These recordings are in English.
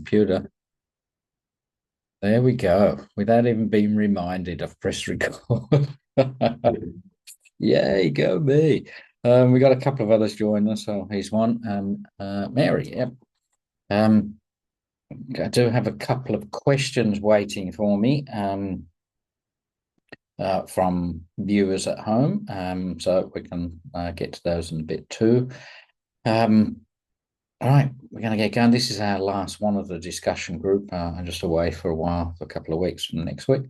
computer. There we go. Without even being reminded, I've pressed record. Yay, go me. We got a couple of others joining us. So here's one. Mary, yep. I do have a couple of questions waiting for me from viewers at home. So we can get to those in a bit too. All right, we're going to get going. This is our last one of the discussion group. I'm just away for a while, for a couple of weeks from next week.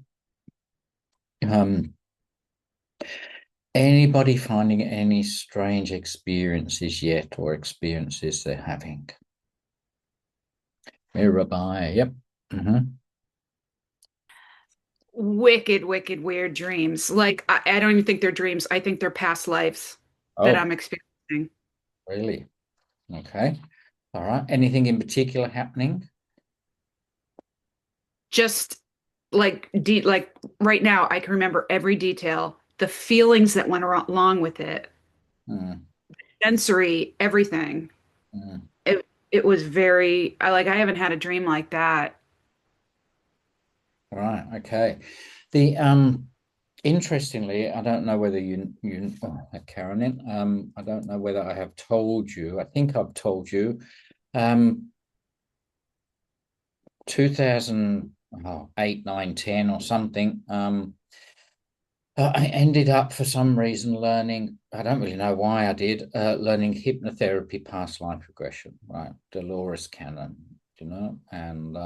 Anybody finding any strange experiences yet, or experiences they're having? Mirabai, yep. Wicked, wicked, weird dreams. Like, I don't even think they're dreams. I think they're past lives that Oh, I'm experiencing. really? Okay. All right. Anything in particular happening? Just like right now, I can remember every detail, the feelings that went along with it, Mm, sensory, everything. mm. It was very, I haven't had a dream like that. All right. Okay. The interestingly, I don't know whether Karen, I don't know whether I have told you. I think I've told you. 2008, 9, 10 or something. I ended up for some reason learning, I don't really know why I did, learning hypnotherapy past life regression, right? Dolores Cannon, and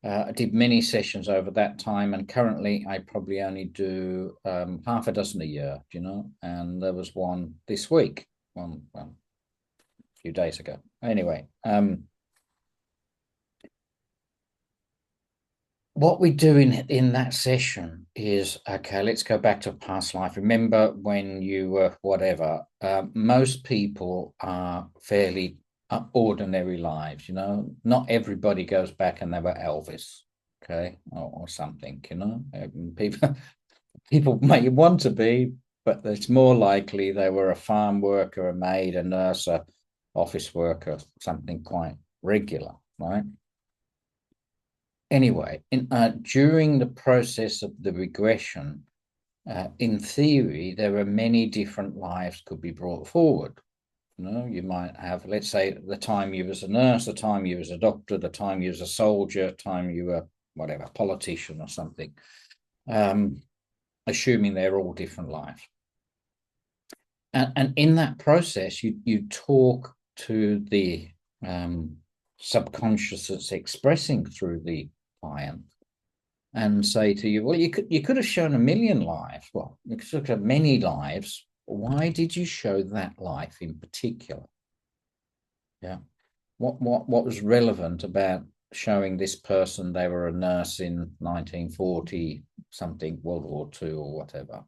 I did many sessions over that time, and currently I probably only do half a dozen a year, and there was one this week, well, a few days ago. Anyway, what we do in that session is, okay, let's go back to past life. Remember when you were whatever. Most people are fairly ordinary lives, not everybody goes back and they were Elvis, okay, or something, people may want to be, but it's more likely they were a farm worker, a maid, a nurse, a office worker, something quite regular, right? Anyway, during the process of the regression, in theory, there are many different lives could be brought forward. You might have, let's say, the time you was a nurse, the time you was a doctor, the time you was a soldier, time you were whatever, politician or something, assuming they're all different lives. And in that process, you talk to the subconscious that's expressing through the client and say to you, well, you could have shown a million lives. Well, you could have many lives. Why did you show that life in particular? Yeah. What was relevant about showing this person they were a nurse in 1940 something, World War II or whatever?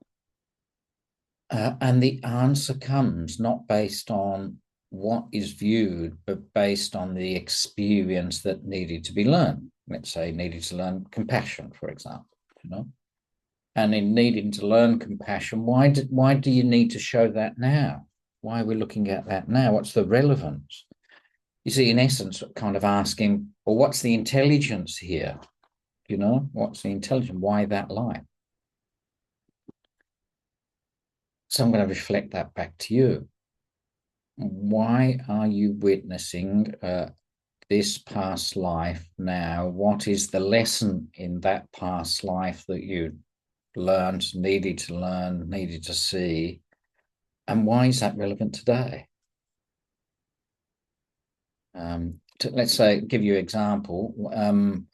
And the answer comes not based on what is viewed, but based on the experience that needed to be learned. Let's say needed to learn compassion, for example, And in needing to learn compassion, why do you need to show that now? Why are we looking at that now? What's the relevance? You see, in essence, kind of asking, well, what's the intelligence here? What's the intelligence? Why that light? So I'm going to reflect that back to you. Why are you witnessing this past life now? What is the lesson in that past life that you learned, needed to learn, needed to see? And why is that relevant today? Let's say, give you an example. I'm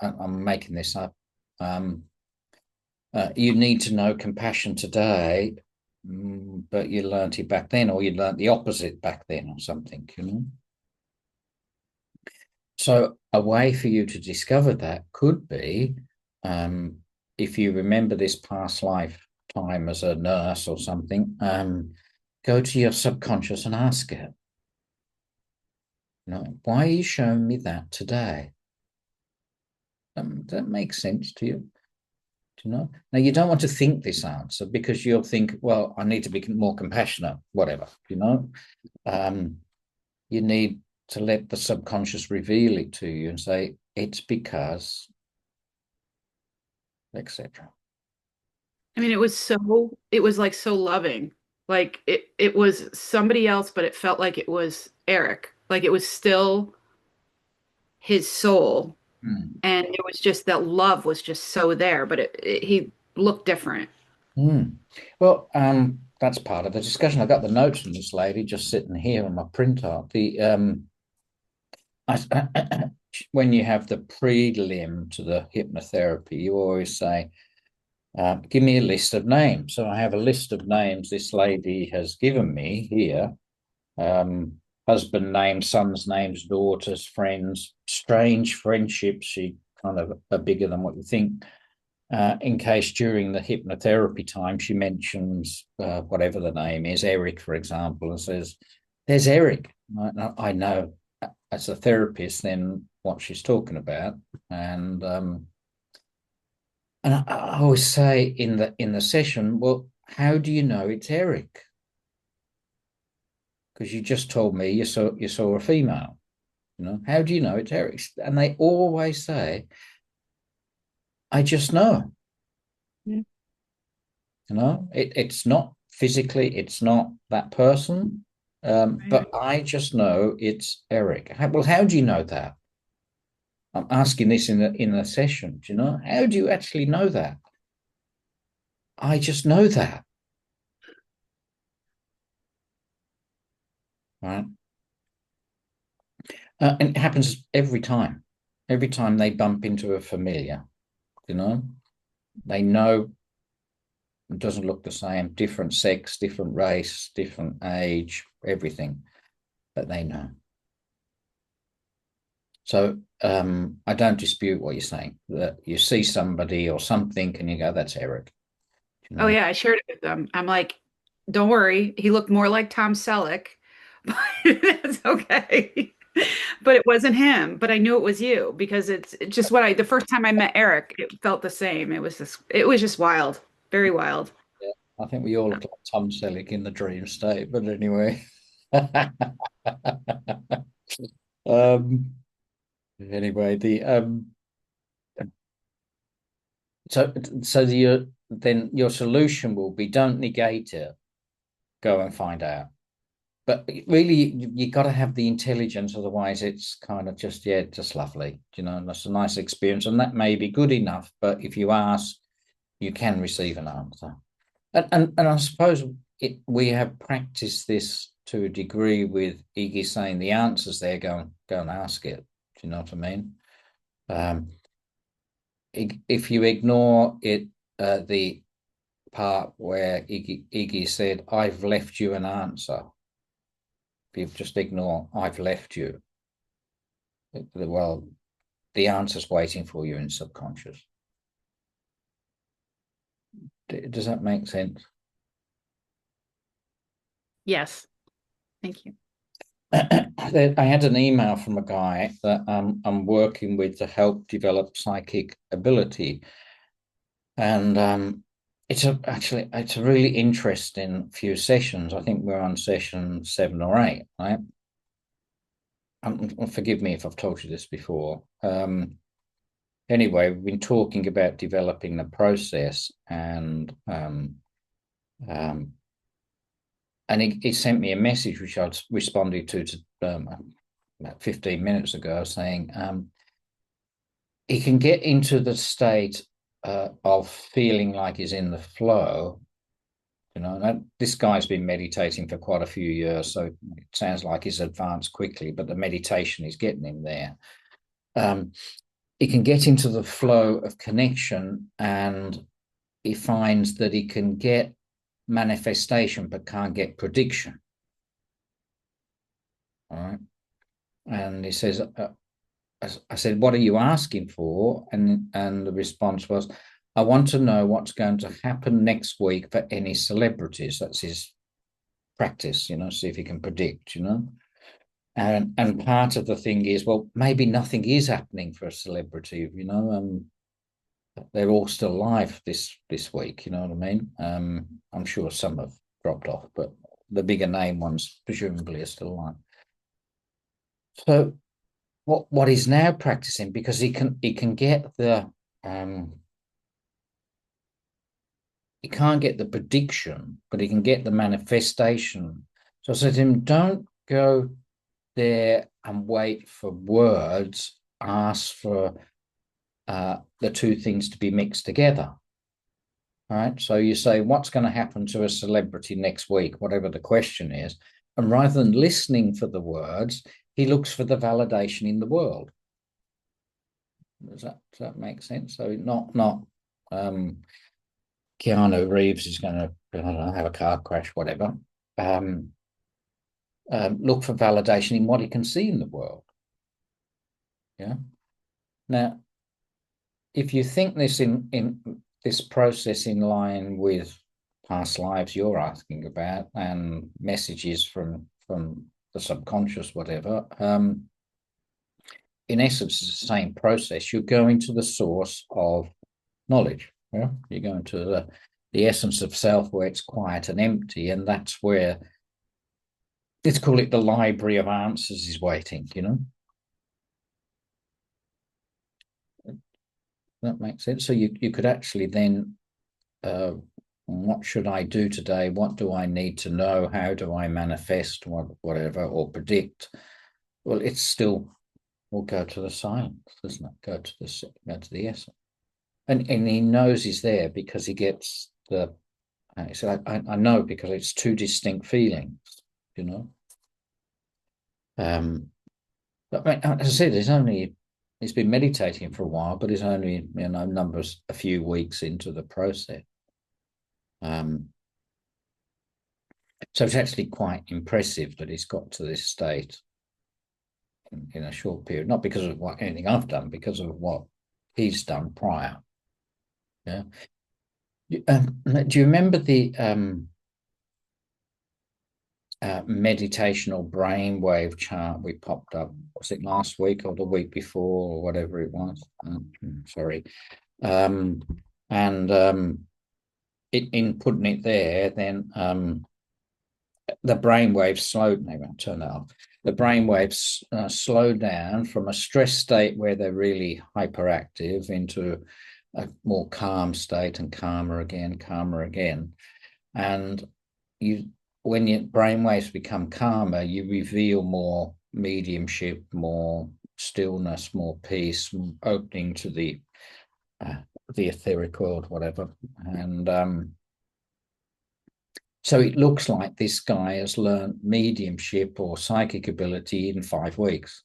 making this up. You need to know compassion today, but you learned it back then, or you learned the opposite back then, or something. So a way for you to discover that could be, if you remember this past lifetime as a nurse or something, go to your subconscious and ask it, why are you showing me that today? Does that make sense to you? Now, you don't want to think this answer because you'll think, well, I need to be more compassionate, whatever. You need to let the subconscious reveal it to you and say, it's because, etc. I mean, it was like so loving. Like it was somebody else, but it felt like it was Eric. Like it was still his soul. Mm. And it was just that love was just so there, but he looked different. Mm. Well, that's part of the discussion. I got the notes from this lady just sitting here on my printer. When you have the prelim to the hypnotherapy, you always say, give me a list of names. So I have a list of names this lady has given me here. Um, husband names, sons names, daughters, friends, strange friendships. She kind of are bigger than what you think. In case during the hypnotherapy time she mentions whatever the name is, Eric, for example, and says, "There's Eric." I know as a therapist then what she's talking about, and I always say in the session, well, how do you know it's Eric? Because you just told me you saw a female. How do you know it's Eric? And they always say, I just know. Yeah. It's not physically, it's not that person, Right. but I just know it's Eric. Well, how do you know that? I'm asking this in the session. How do you actually know that? I just know that, right? And it happens every time. Every time they bump into a familiar, you know, they know it doesn't look the same, different sex, different race, different age, everything, but they know. So I don't dispute what you're saying, that you see somebody or something and you go, that's Eric. You Oh know? yeah, I shared it with them. I'm like, don't worry, he looked more like Tom Selleck, but it's okay. But it wasn't him, but I knew it was you because it's just the first time I met Eric, it felt the same. It was just wild, very wild. Yeah, I think we all look like Tom Selleck in the dream state, but anyway. um, anyway, so then your solution will be don't negate it, go and find out. But really, you got to have the intelligence, otherwise it's kind of just, yeah, just lovely, that's a nice experience, and that may be good enough, but if you ask, you can receive an answer. And I suppose we have practiced this to a degree with Iggy saying the answer's there, go and ask it. Do you know what I mean? Um, if you ignore it, the part where Iggy said, I've left you an answer, if you just ignore, I've left you, well, the answer's waiting for you in subconscious. Does that make sense? Yes, thank you. I had an email from a guy that I'm working with to help develop psychic ability, and it's a really interesting few sessions. I think we're on session 7 or 8, right? Forgive me if I've told you this before. Anyway, we've been talking about developing the process, um, and he sent me a message which I responded to about 15 minutes ago, saying he can get into the state of feeling like he's in the flow. This guy's been meditating for quite a few years, so it sounds like he's advanced quickly, but the meditation is getting him there. He can get into the flow of connection, and he finds that he can get manifestation but can't get prediction. All right. And he says, I said, what are you asking for? And the response was, I want to know what's going to happen next week for any celebrities. That's his practice, see if he can predict, And part of the thing is, well, maybe nothing is happening for a celebrity, they're all still alive this week, you know what I mean? I'm sure some have dropped off, but the bigger name ones presumably are still alive. So what he's now practicing, because he can get the he can't get the prediction, but he can get the manifestation. So I said to him, don't go there and wait for words, ask for the two things to be mixed together. All right. So you say, what's going to happen to a celebrity next week, whatever the question is. And rather than listening for the words, he looks for the validation in the world. Does that make sense? So not Keanu Reeves is going to, I don't know, have a car crash, whatever. Um, look for validation in what he can see in the world. Yeah. Now, if you think this in this process in line with past lives you're asking about and messages from the subconscious, whatever, in essence, it's the same process. You're going to the source of knowledge. Yeah? You're going to the essence of self where it's quiet and empty, and that's where, let's call it, the library of answers is waiting. That makes sense. So you could actually then, what should I do today? What do I need to know? How do I manifest whatever or predict? Well, it's still, we'll go to the silence, doesn't it? Go to the essence. And he knows he's there because he gets the, he said, I know because it's two distinct feelings, you know. But I mean, as I said, he's been meditating for a while, but he's only, a few weeks into the process. So it's actually quite impressive that he's got to this state in a short period, not because of anything I've done, because of what he's done prior. Yeah. Do you remember the meditational brainwave chart we popped up? Was it last week or the week before or whatever it was? Sorry. In putting it there, then the brainwaves slowed. Maybe I'll turn that off. The brainwaves slowed down from a stress state where they're really hyperactive into a more calm state, and calmer again. And when your brainwaves become calmer, you reveal more mediumship, more stillness, more peace, opening to the etheric world, whatever. And so it looks like this guy has learned mediumship or psychic ability in 5 weeks,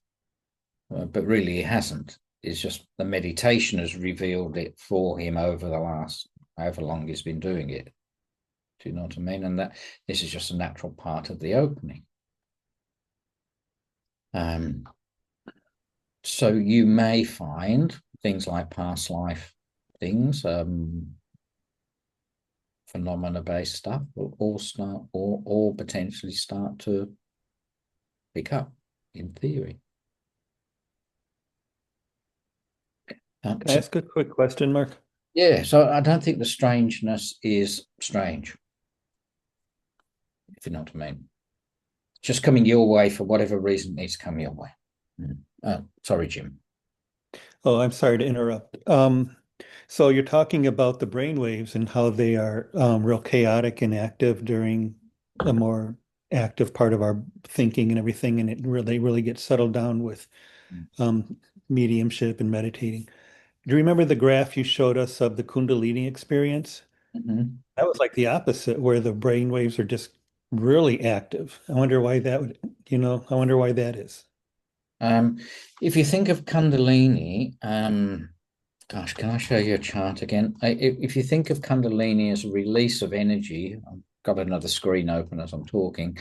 but really he hasn't. It's just the meditation has revealed it for him over the last however long he's been doing it. Do you know what I mean? And that this is just a natural part of the opening. So you may find things like past life things, phenomena-based stuff will all start or potentially start to pick up in theory. Can I ask a quick question, Mark? Yeah, so I don't think the strangeness is strange, if you know what I mean. Just coming your way for whatever reason needs to come your way. Sorry, Jim. Oh, I'm sorry to interrupt. So you're talking about the brainwaves and how they are real chaotic and active during the more active part of our thinking and everything, and they really get settled down with mediumship and meditating. Do you remember the graph you showed us of the Kundalini experience? Mm-hmm. That was like the opposite, where the brainwaves are just really active. I wonder why that would, I wonder why that is. If you think of Kundalini, gosh, can I show you a chart again? If you think of Kundalini as a release of energy, I've got another screen open as I'm talking,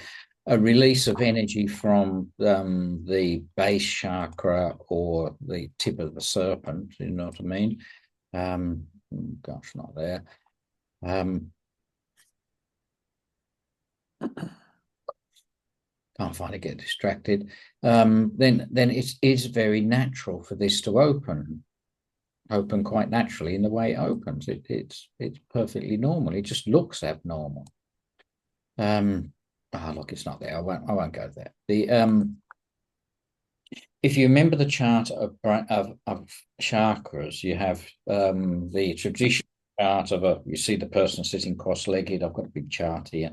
a release of energy from the base chakra or the tip of the serpent, you know what I mean? Gosh, not there. Can't find it, get distracted. Then it's very natural for this to open quite naturally in the way it opens. It's perfectly normal. It just looks abnormal. Look, it's not there. I won't go there. if you remember the chart of chakras, you have the traditional chart of you see the person sitting cross-legged. I've got a big chart here,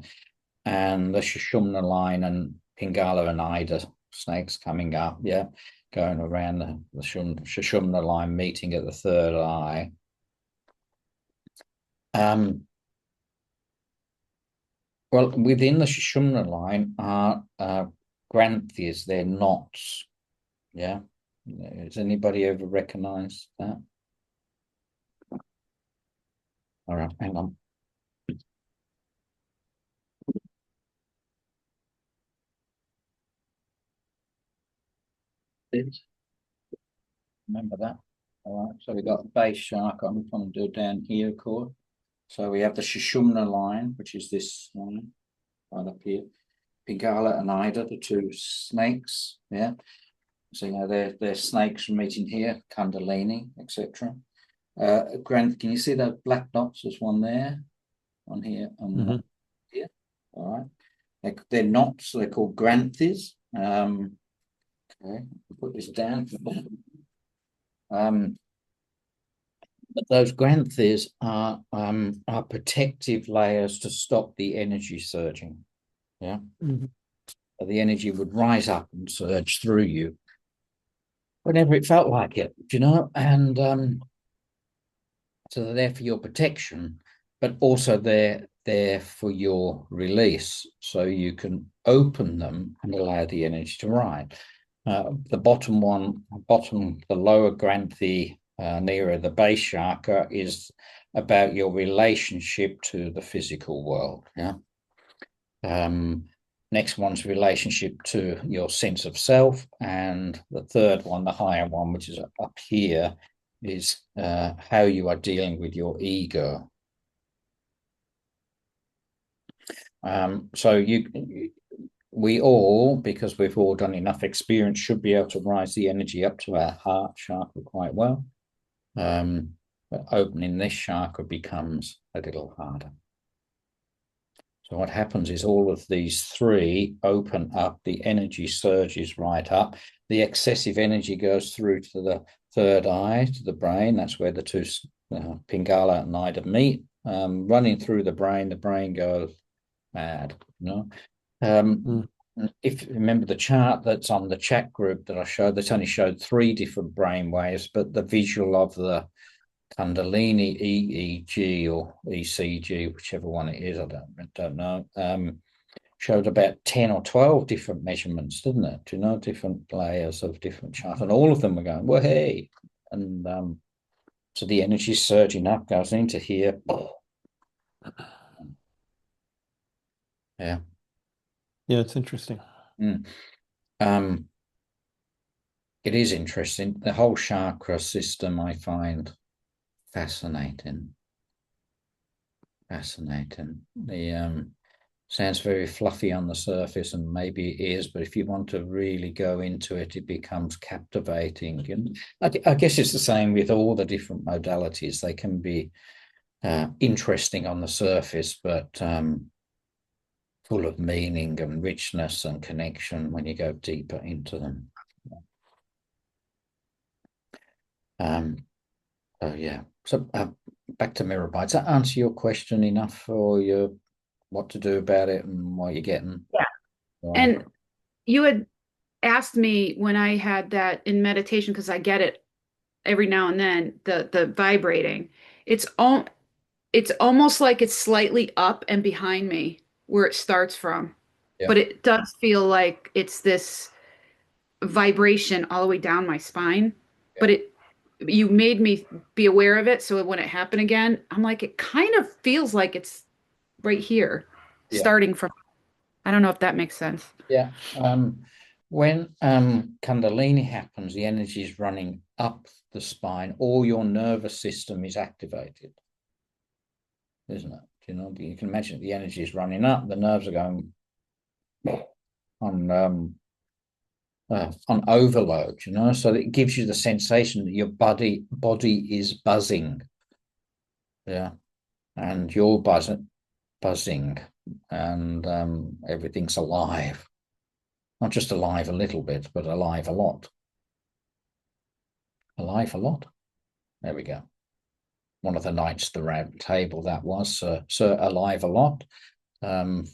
and the Sushumna line and Pingala and Ida snakes coming up, yeah, going around the Sushumna line, meeting at the third eye. Well, within the Sushumna line are granthis, they're knots. Yeah. Has anybody ever recognized that? All right, hang on. Remember that? All right, so we've got the base shark. I'm going to do down here, of course. So we have the Sushumna line, which is this line right up here. Pingala and Ida, the two snakes. Yeah. So you know they're snakes meeting here, Kundalini, etc. Can you see those black dots? There's one there, one here, and one here. All right. They're knots, so they're called granthis. Okay, put this down. But those granthis are protective layers to stop the energy surging. Yeah. So the energy would rise up and surge through you whenever it felt like it, you know, and so they're there for your protection, but also they're there for your release, so you can open them and allow the energy to rise. The the lower granthi nearer the base chakra is about your relationship to the physical world. Yeah. Next one's relationship to your sense of self, and the third one, the higher one, which is up here, is how you are dealing with your ego. So we all, because we've all done enough experience, should be able to rise the energy up to our heart chakra quite well. But opening this chakra becomes a little harder. So what happens is all of these three open up, the energy surges right up, the excessive energy goes through to the third eye, to the brain. That's where the two, Pingala and Ida, meet. Running through the brain goes mad, you know. If you remember the chart that's on the chat group that I showed, that only showed 3 different brain waves, but the visual of the Kundalini EEG or ECG, whichever one it is, I don't know, showed about 10 or 12 different measurements, didn't it? Do you know, different layers of different charts, and all of them were going, well, hey, and so the energy surging up goes into here. Yeah. Yeah, it's interesting. It is interesting. The whole chakra system I find fascinating. The sounds very fluffy on the surface, and maybe it is, but if you want to really go into it, it becomes captivating. And I guess it's the same with all the different modalities. They can be interesting on the surface, but full of meaning and richness and connection when you go deeper into them. Oh yeah. So back to mirror bites. Does that answer your question enough for your what to do about it and what you're getting? Yeah. And you had asked me when I had that in meditation, because I get it every now and then, the vibrating. It's almost like it's slightly up and behind me where it starts from. Yeah. But it does feel like it's this vibration all the way down my spine. Yeah. But you made me be aware of it, so when it happened again, I'm like, it kind of feels like it's right here, Yeah. starting from. I don't know if that makes sense. Yeah. When Kundalini happens, the energy is running up the spine. All your nervous system is activated, isn't it? You know, you can imagine the energy is running up. The nerves are going on overload. You know, so it gives you the sensation that your body is buzzing. Yeah, and you're buzzing, and everything's alive. Not just alive a little bit, but alive a lot. alive a lot. There we go. One of the knights of the round table, that was Sir alive a lot. um,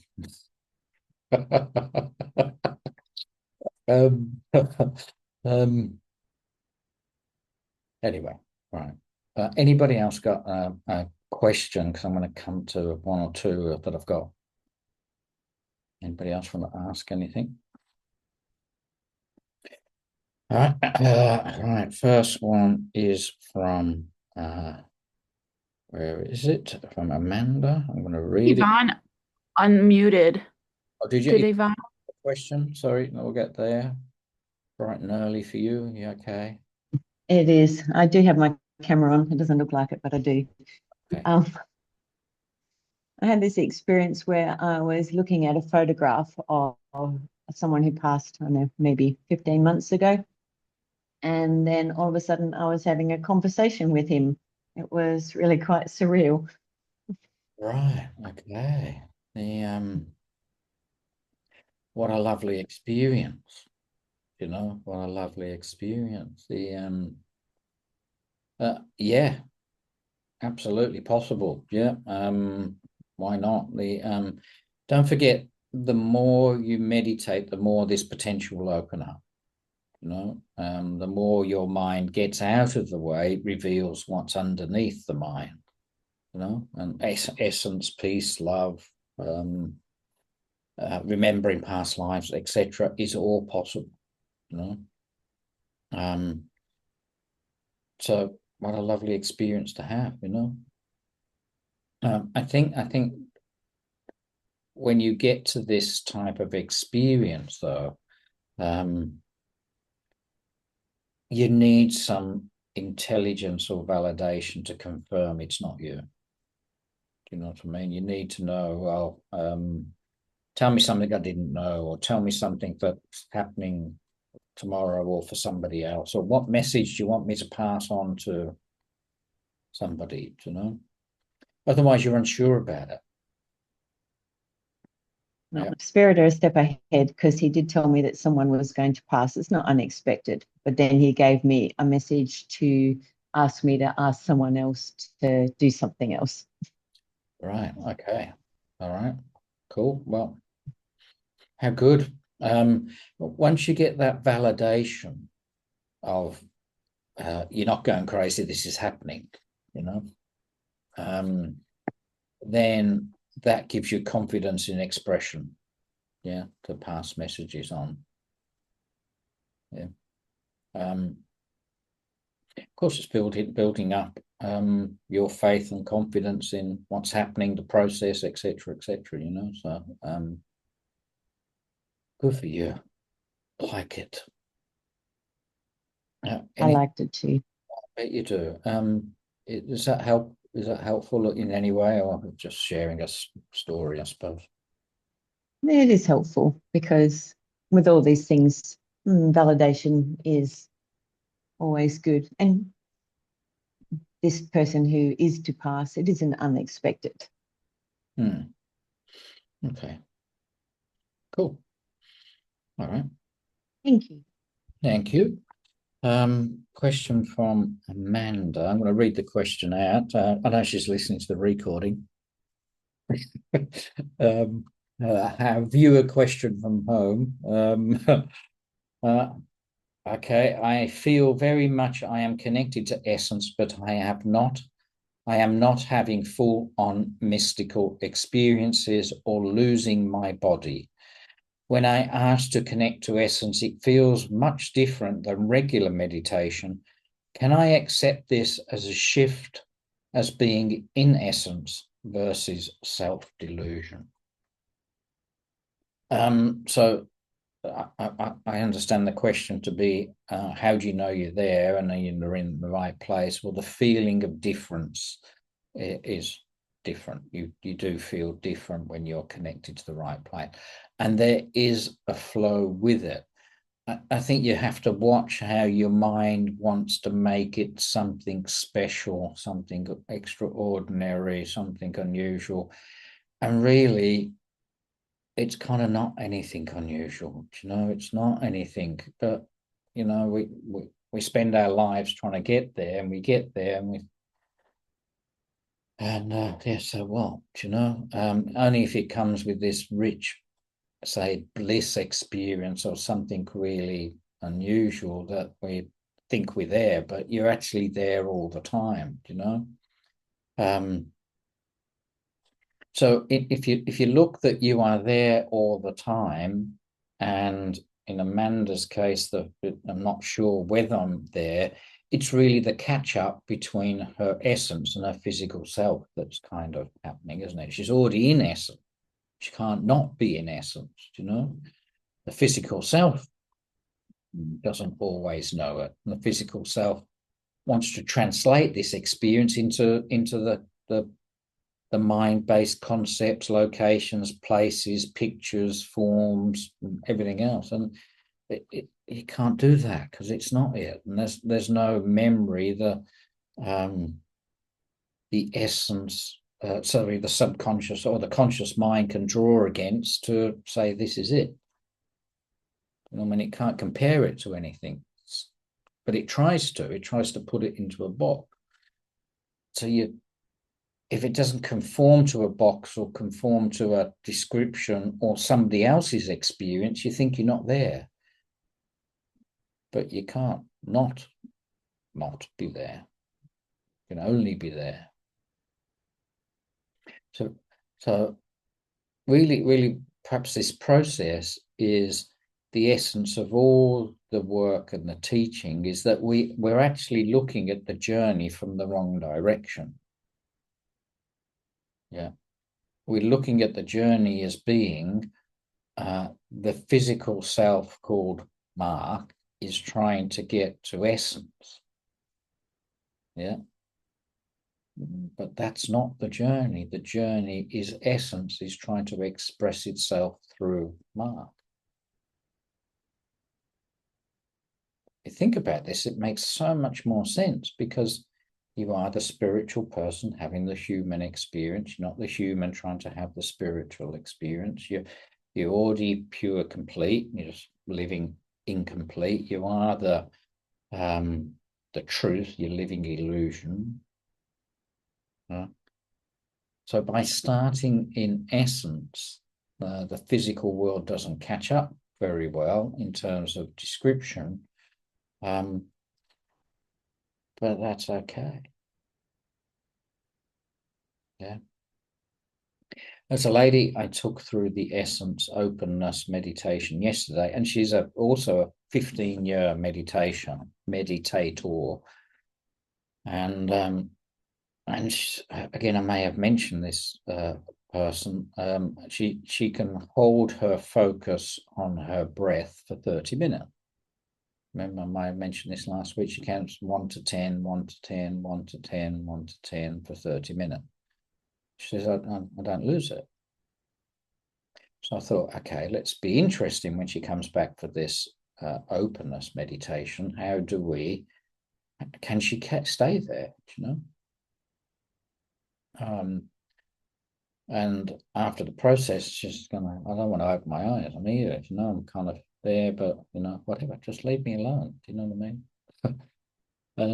anyway, right. Anybody else got a question? Because I'm going to come to one or two that I've got. Anybody else want to ask anything? All right. Right. First one is from where is it? From Amanda. I'm going to read it. Yvonne unmuted. Oh, did you? Did Yvonne? Question? Sorry, we'll get there. Bright and early for you. You okay? It is. I do have my camera on. It doesn't look like it, but I do. Okay. I had this experience where I was looking at a photograph of someone who passed, I don't know, maybe 15 months ago. And then all of a sudden I was having a conversation with him. It was really quite surreal. Right. Okay. What a lovely experience. You know, what a lovely experience. Yeah, absolutely possible. Yeah. Why not? Don't forget, the more you meditate, the more this potential will open up. You know, the more your mind gets out of the way, it reveals what's underneath the mind. You know, and essence, peace, love, remembering past lives, etc., is all possible. You know, so what a lovely experience to have. You know, I think when you get to this type of experience, though, you need some intelligence or validation to confirm it's not you. Do you know what I mean? You need to know, well, tell me something I didn't know, or tell me something that's happening tomorrow or for somebody else, or what message do you want me to pass on to somebody, you know? Otherwise, you're unsure about it. Well, Spirit are a step ahead because he did tell me that someone was going to pass. It's not unexpected, but then he gave me a message to ask me to ask someone else to do something else. Right. Okay. All right. Cool. Well, how good. Once you get that validation of you're not going crazy, this is happening, you know, then that gives you confidence in expression, yeah, to pass messages on. Yeah. Of course, it's building up your faith and confidence in what's happening, the process, etc., you know. So good for you. Like it. I liked it too. I bet you do. Does that help? Is that helpful in any way, or just sharing a story, I suppose? It is helpful because with all these things, validation is always good. And this person who is to pass, it isn't unexpected. Okay. Cool. All right. Thank you. Thank you. Question from Amanda. I'm going to read the question out. I know she's listening to the recording. A viewer question from home. Okay, I feel very much I am connected to essence, but I am not having full-on mystical experiences or losing my body. When I ask to connect to essence, it feels much different than regular meditation. Can I accept this as a shift, as being in essence versus self-delusion? So I understand the question to be, how do you know you're there and you're in the right place? Well, the feeling of difference is different. You do feel different when you're connected to the right place. And there is a flow with it. I think you have to watch how your mind wants to make it something special, something extraordinary, something unusual. And really, it's kind of not anything unusual, you know, it's not anything, but you know, we spend our lives trying to get there, and we get there, and so what? You know, only if it comes with this rich, say, bliss experience or something really unusual that we think we're there, but you're actually there all the time. You know. So if you look that you are there all the time, and in Amanda's case, that I'm not sure whether I'm there, it's really the catch up between her essence and her physical self that's kind of happening, isn't it? She's already in essence. She can't not be in essence, you know. The physical self doesn't always know it. And the physical self wants to translate this experience into the mind-based concepts, locations, places, pictures, forms, everything else, and you can't do that because it's not it, and there's no memory, the essence, the subconscious or the conscious mind can draw against to say this is it. I mean, it can't compare it to anything, but it tries to put it into a box. So if it doesn't conform to a box or conform to a description or somebody else's experience, you think you're not there. But you can't not be there. You can only be there. So really, perhaps this process is the essence of all the work and the teaching, is that we're actually looking at the journey from the wrong direction. Yeah. We're looking at the journey as being the physical self called Mark is trying to get to essence. Yeah. But that's not the journey. The journey is essence is trying to express itself through Mark. If you think about this, it makes so much more sense, because you are the spiritual person having the human experience. You're not the human trying to have the spiritual experience. You're already pure, complete. You're just living incomplete. You are the truth. You're living illusion. So by starting in essence, the physical world doesn't catch up very well in terms of description, but that's okay. Yeah. There's a lady I took through the Essence Openness meditation yesterday, and she's also a 15-year meditator. And again, I may have mentioned this person. She can hold her focus on her breath for 30 minutes. Remember, I may have mentioned this last week. She counts 1 to 10, 1 to 10, 1 to 10, 1 to 10 for 30 minutes. She says, I don't lose it. So I thought, okay, let's be interesting when she comes back for this openness meditation. Can she stay there, you know? And after the process, she's I don't want to open my eyes. I'm here, you know, I'm kind of there, but, you know, whatever, just leave me alone. Do you know what I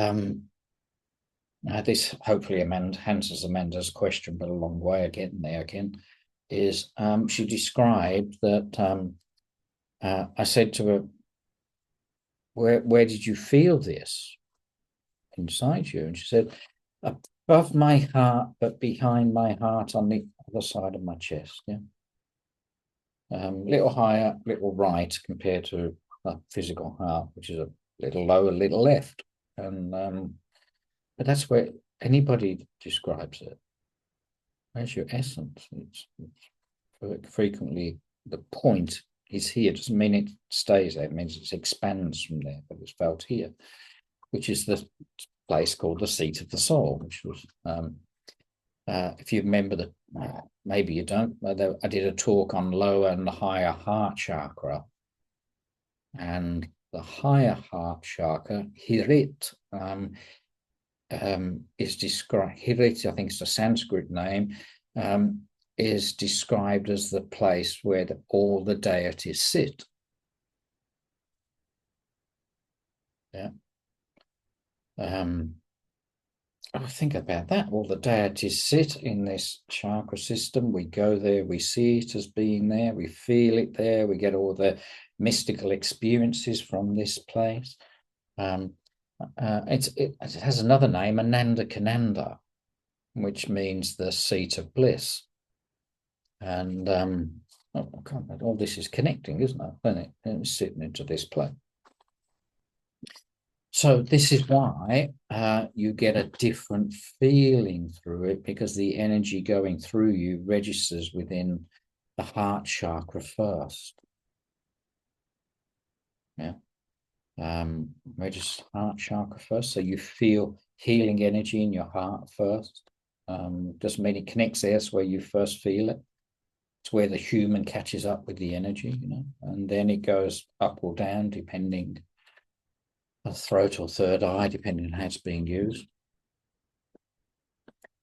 mean? This hopefully answers Amanda's question, but a long way of getting there again, is she described that I said to her, where did you feel this inside you? And she said, above my heart, but behind my heart on the other side of my chest. Yeah. Little higher, little right compared to a physical heart, which is a little lower, little left. And but that's where anybody describes it. Where's your essence? It's frequently the point is here. It doesn't mean it stays there. It means it expands from there, but it's felt here, which is the place called the seat of the soul, which was, if you remember maybe you don't, I did a talk on lower and the higher heart chakra. And the higher heart chakra, Hirit, is described, Hirit, I think it's a Sanskrit name, is described as the place where all the deities sit. Yeah. I think about that. All the deities sit in this chakra system. We go there, we see it as being there, we feel it there, we get all the mystical experiences from this place. It has another name, Ananda Kananda, which means the seat of bliss. And all this is connecting, isn't it? And it's sitting into this place. So this is why you get a different feeling through it, because the energy going through you registers within the heart chakra first. Yeah. Registers heart chakra first. So you feel healing energy in your heart first. Doesn't mean it connects there, it's where you first feel it. It's where the human catches up with the energy, and then it goes up or down depending the throat or third eye, depending on how it's being used.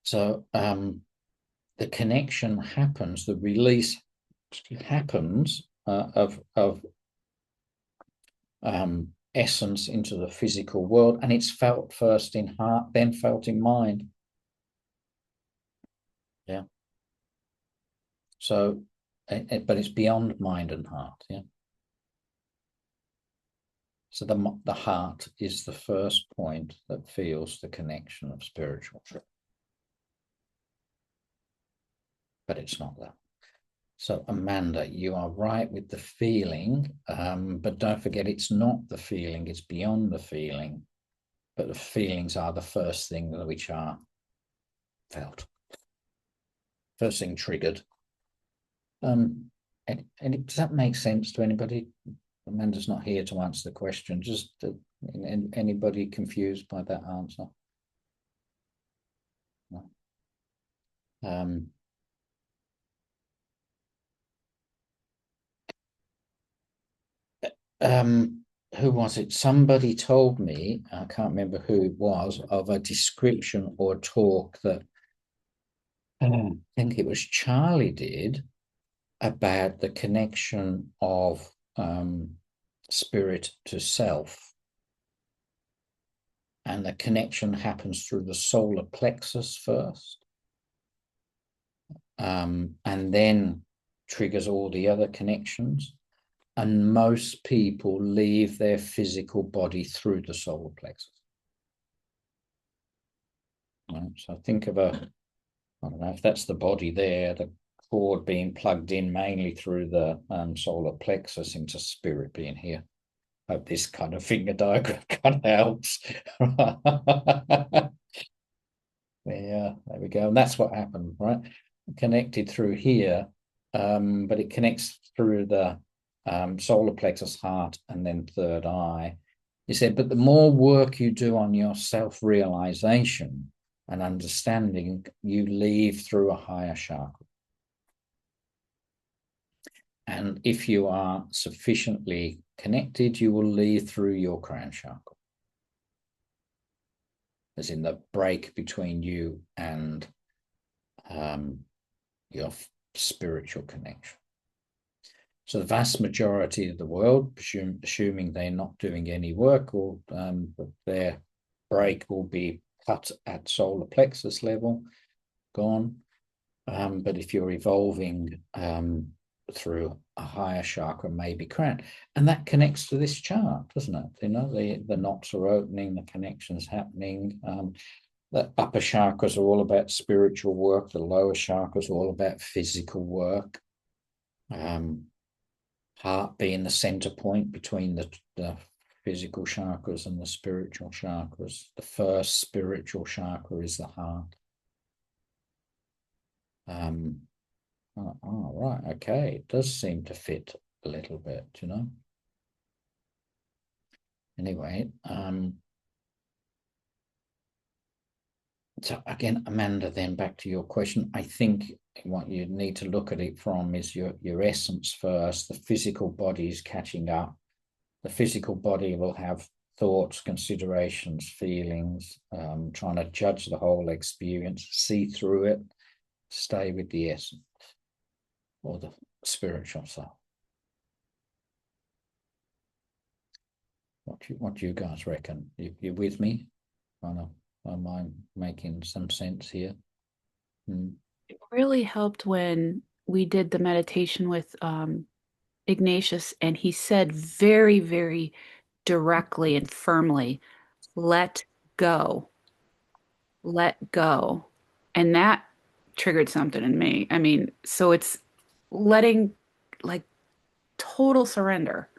So the connection happens, the release happens of essence into the physical world, and it's felt first in heart, then felt in mind. Yeah. So, but it's beyond mind and heart. Yeah. So the heart is the first point that feels the connection of spiritual truth. But it's not that. So Amanda, you are right with the feeling, but don't forget it's not the feeling, it's beyond the feeling. But the feelings are the first thing which are felt. First thing triggered. And does that make sense to anybody? Amanda's not here to answer the question. Just anybody confused by that answer? No. Who was it? Somebody told me, I can't remember who it was, of a description or talk that I think it was Charlie did about the connection of spirit to self. And the connection happens through the solar plexus first, and then triggers all the other connections. And most people leave their physical body through the solar plexus. Right? So think of I don't know if that's the body there, the cord being plugged in mainly through the solar plexus into spirit being here. Hope this kind of finger diagram kind of helps. Yeah, there we go. And that's what happened, right? Connected through here, but it connects through the solar plexus, heart, and then third eye. He said, but the more work you do on your self-realization and understanding, you leave through a higher chakra. And if you are sufficiently connected, you will leave through your crown chakra. As in the break between you and your spiritual connection. So the vast majority of the world, assuming they're not doing any work, or their break will be cut at solar plexus level, gone. But if you're evolving through a higher chakra, maybe crown, and that connects to this chart, doesn't it? The knots are opening, the connections happening. The upper chakras are all about spiritual work. The lower chakras are all about physical work. Heart being the center point between the physical chakras and the spiritual chakras. The first spiritual chakra is the heart. Right, okay. It does seem to fit a little bit, Anyway, so again, Amanda, then back to your question. I think what you need to look at it from is your essence first. The physical body is catching up. The physical body will have thoughts, considerations, feelings, trying to judge the whole experience, see through it, stay with the essence or the spiritual self. what do you guys reckon? You with me? Kind of, am I making some sense here? It really helped when we did the meditation with Ignatius, and he said very, very directly and firmly, let go, let go. And that triggered something in me. I mean, so it's letting, like, total surrender,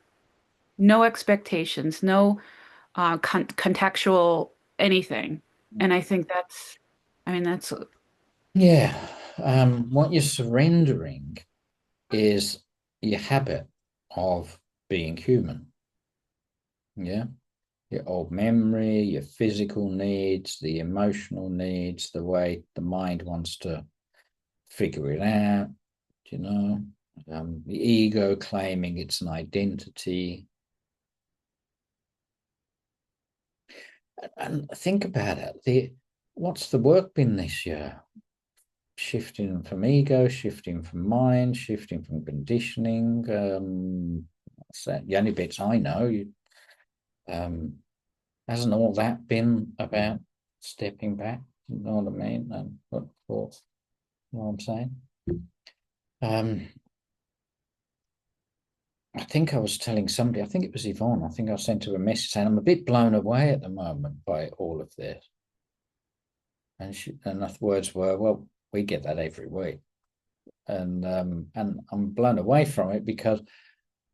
no expectations, no contextual anything. And I think that's, I mean, that's, Yeah. What you're surrendering is your habit of being human. Yeah. Your old memory, your physical needs, the emotional needs, the way the mind wants to figure it out, you know, the ego claiming it's an identity. And think about it. What's the work been this year? Shifting from ego, shifting from mind, shifting from conditioning. So the only bits I know, hasn't all that been about stepping back? You know what I mean? And what I'm saying? I think I was telling somebody, I think it was Yvonne, I think I sent her a message saying I'm a bit blown away at the moment by all of this. And the words were, well, we get that every week. And I'm blown away from it because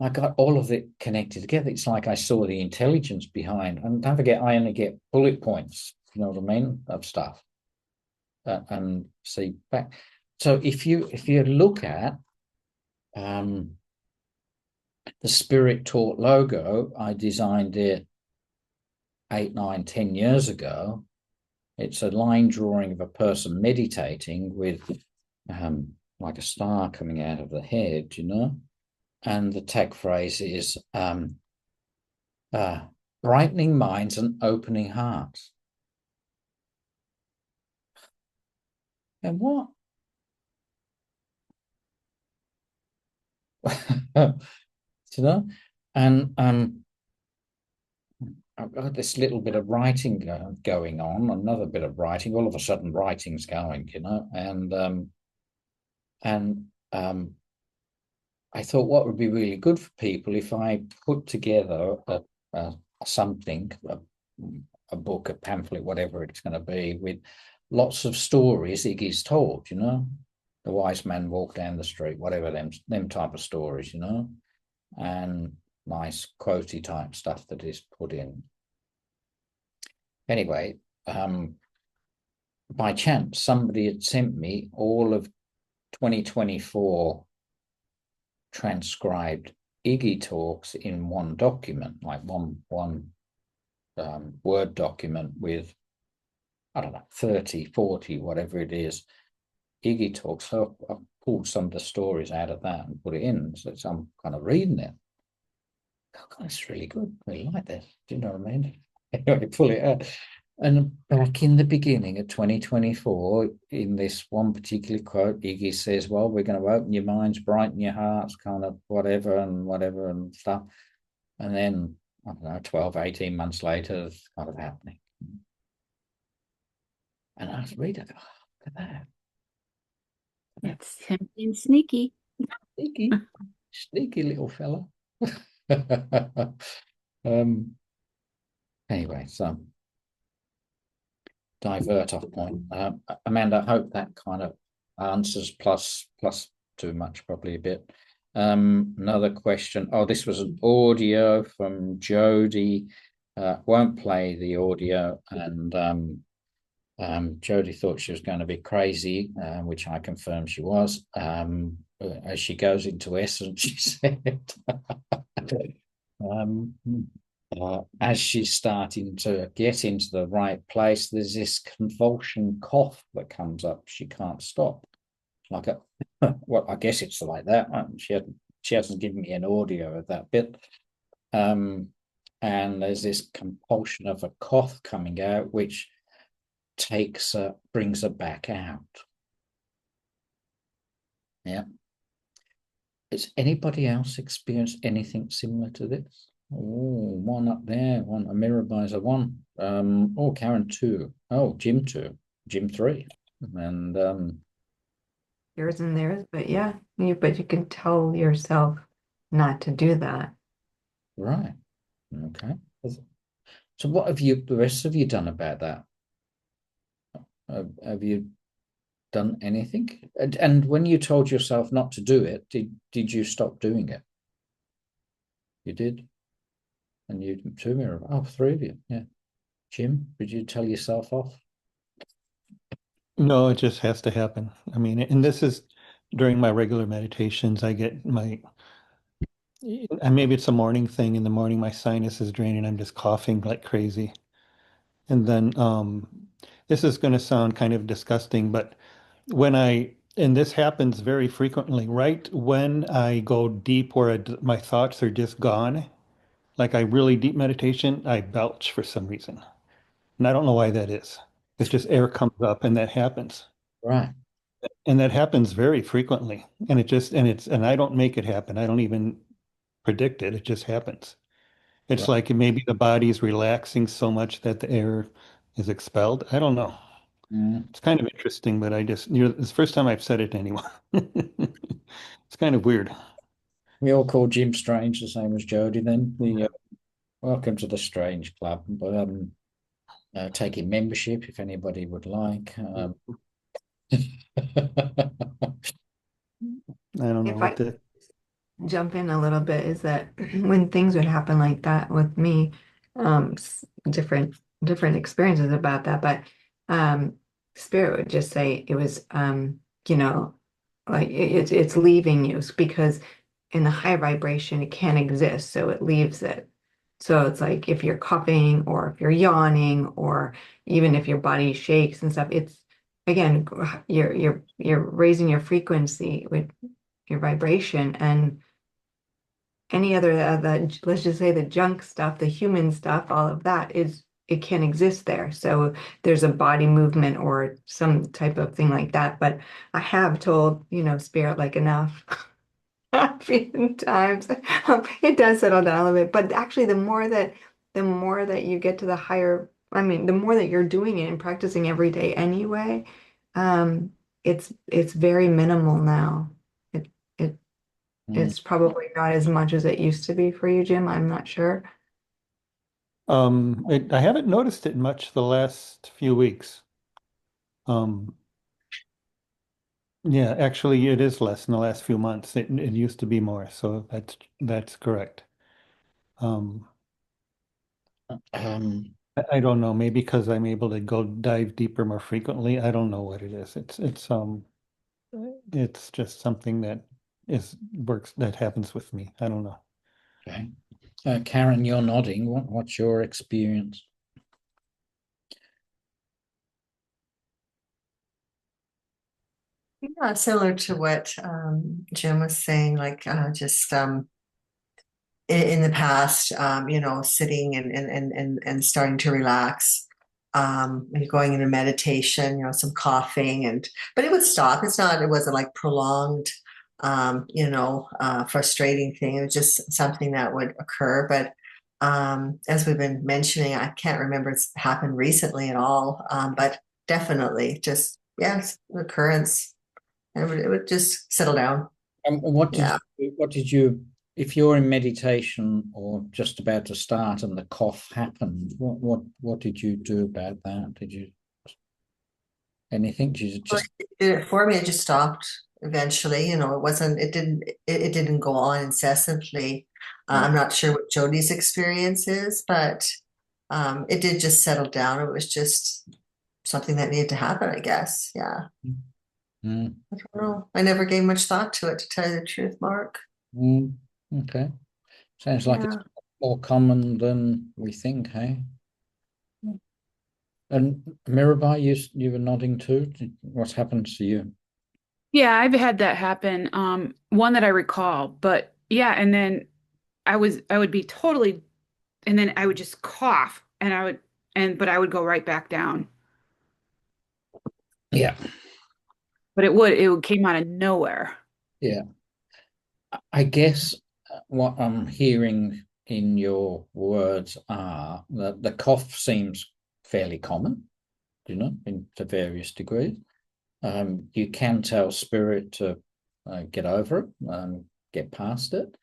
I got all of it connected together. It's like I saw the intelligence behind, and don't forget, I only get bullet points, you know what I mean, of stuff. And see back. So if you look at the Spirit Taught logo, I designed it 8, 9, 10 years ago. It's a line drawing of a person meditating with like a star coming out of the head, you know. And the tag phrase is brightening minds and opening hearts. And what? You know? And I've got this little bit of writing going on, another bit of writing. All of a sudden, writing's going, you know. And I thought what would be really good for people if I put together something, a book, a pamphlet, whatever it's going to be, with lots of stories Iggy's told, you know. The wise man walked down the street, whatever them type of stories, you know, and nice quotey type stuff that is put in. Anyway, by chance, somebody had sent me all of 2024 transcribed Iggy talks in one document, like one Word document with, I don't know, 30, 40, whatever it is, Iggy talks. So I pulled some of the stories out of that and put it in. So I'm kind of reading it. Oh, God, it's really good. I really like this. Do you know what I mean? Anyway, pull it out. And back in the beginning of 2024, in this one particular quote, Iggy says, well, we're going to open your minds, brighten your hearts, kind of whatever and stuff. And then, I don't know, 12, 18 months later, it's kind of happening. And I was reading, oh, look at that. it's him being sneaky. Sneaky little fella. Anyway, so divert off point. Amanda, I hope that kind of answers plus too much, probably a bit. Another question. Oh, this was an audio from Jody. Won't play the audio, and Jody thought she was going to be crazy, which I confirmed she was. As she goes into essence, she said, as she's starting to get into the right place, there's this convulsion cough that comes up. She can't stop. Like a, well, I guess it's like that. She hasn't given me an audio of that bit. And there's this compulsion of a cough coming out, which brings her back out. Yeah. Has anybody else experienced anything similar to this? Oh, one up there, one a mirror advisor, one. Oh, Karen two. Oh, Jim two, Jim three, and Yours and theirs, but yeah, but you can tell yourself not to do that. right. Okay. So what have you, the rest of you done about that? Have you done anything? And when you told yourself not to do it, did you stop doing it? You did? And you two mirror. Oh, three of you. Yeah. Jim, did you tell yourself off? No, it just has to happen. I mean, and this is during my regular meditations, I get my, and maybe it's a morning thing. In the morning, my sinus is draining. I'm just coughing like crazy. And then this is going to sound kind of disgusting, but and this happens very frequently, right when I go deep where my thoughts are just gone, like I really deep meditation, I belch for some reason. And I don't know why that is. It's just air comes up and that happens. Right. And that happens very frequently. And and I don't make it happen. I don't even predict it. It just happens. It's Right. like maybe the body's relaxing so much that the air is expelled. I don't know. Mm. It's kind of interesting, but it's the first time I've said it to anyone. It's kind of weird. We all call Jim Strange the same as Jody then. Welcome to the Strange Club. But taking membership if anybody would like. I don't know If what I the jump in a little bit, is that when things would happen like that with me, different experiences about that, but spirit would just say it was you know, like it's leaving you because in the high vibration it can't exist, so it leaves it. So it's like if you're coughing or if you're yawning or even if your body shakes and stuff, it's again you're raising your frequency with your vibration, and any other the let's just say the junk stuff, the human stuff, all of that is it can't exist there. So there's a body movement or some type of thing like that. But I have told, spirit like enough a few times. It does settle down a little bit. But actually the more that you get to the higher, I mean, the more that you're doing it and practicing every day anyway, um, it's very minimal now. It Mm. it's probably not as much as it used to be for you, Jim. I'm not sure. I haven't noticed it much the last few weeks. Um, yeah, actually it is less in the last few months. It used to be more, so that's correct. Um, um, I don't know, maybe because I'm able to go dive deeper more frequently. I don't know what it is. It's just something that is works that happens with me. I don't know. okay. Karen, you're nodding. What's your experience? Yeah, similar to what Jim was saying, like just in the past, sitting and starting to relax, and going into meditation, some coughing, but it would stop. It wasn't like prolonged, frustrating thing. It was just something that would occur. But as we've been mentioning, I can't remember it's happened recently at all, but definitely just, yes, recurrence. It would just settle down. Yeah. What did you, if you're in meditation or just about to start and the cough happened, what did you do about that? Did you anything? Did you just For me, it just stopped eventually. It didn't go on incessantly. I'm not sure what Jody's experience is, but it did just settle down. It was just something that needed to happen, I guess. Yeah. Mm, I don't know. I never gave much thought to it, to tell you the truth, Mark. mm, okay. Sounds like it's Yeah. more common than we think, hey? And Mirabai, you were nodding too. What's happened to you? Yeah, I've had that happen. One that I recall, but yeah, and then I would be totally, and then I would just cough, but I would go right back down. Yeah, But it would came out of nowhere. yeah. I guess what I'm hearing in your words are that the cough seems fairly common, to various degrees. You can tell spirit to get over it, get past it.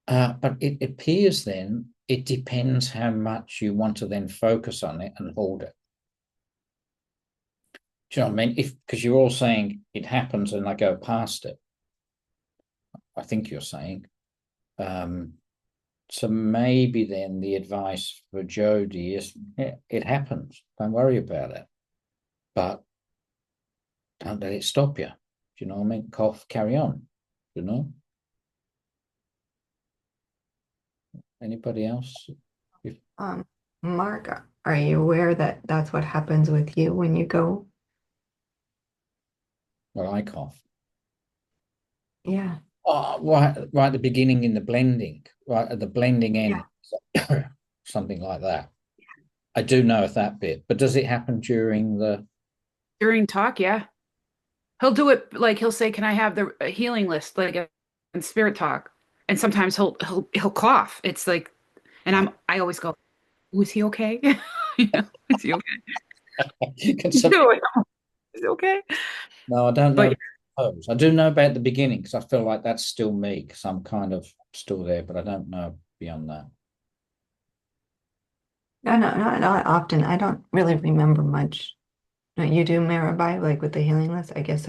But it appears then it depends how much you want to then focus on it and hold it. Do you know what I mean? Because you're all saying it happens and I go past it. I think you're saying. So maybe then the advice for Jody is, it happens. Don't worry about it. But don't let it stop you. Do you know what I mean? Cough, carry on. Anybody else? Mark, are you aware that that's what happens with you when you go? Well, I cough. Yeah. Oh, right at the beginning in the blending, right at the blending end, something like that. I do know that bit, but does it happen during talk? Yeah, he'll do it like he'll say, "Can I have the healing list?" Like in spirit talk, and sometimes he'll cough. It's like, and I always go, "Was he okay? Is he okay? Can Is he okay?" No, I don't know. But I do know about the beginning because I feel like that's still me because I'm kind of still there, but I don't know beyond that. No, not often. I don't really remember much. You do Mirabai, like with the healing list. I guess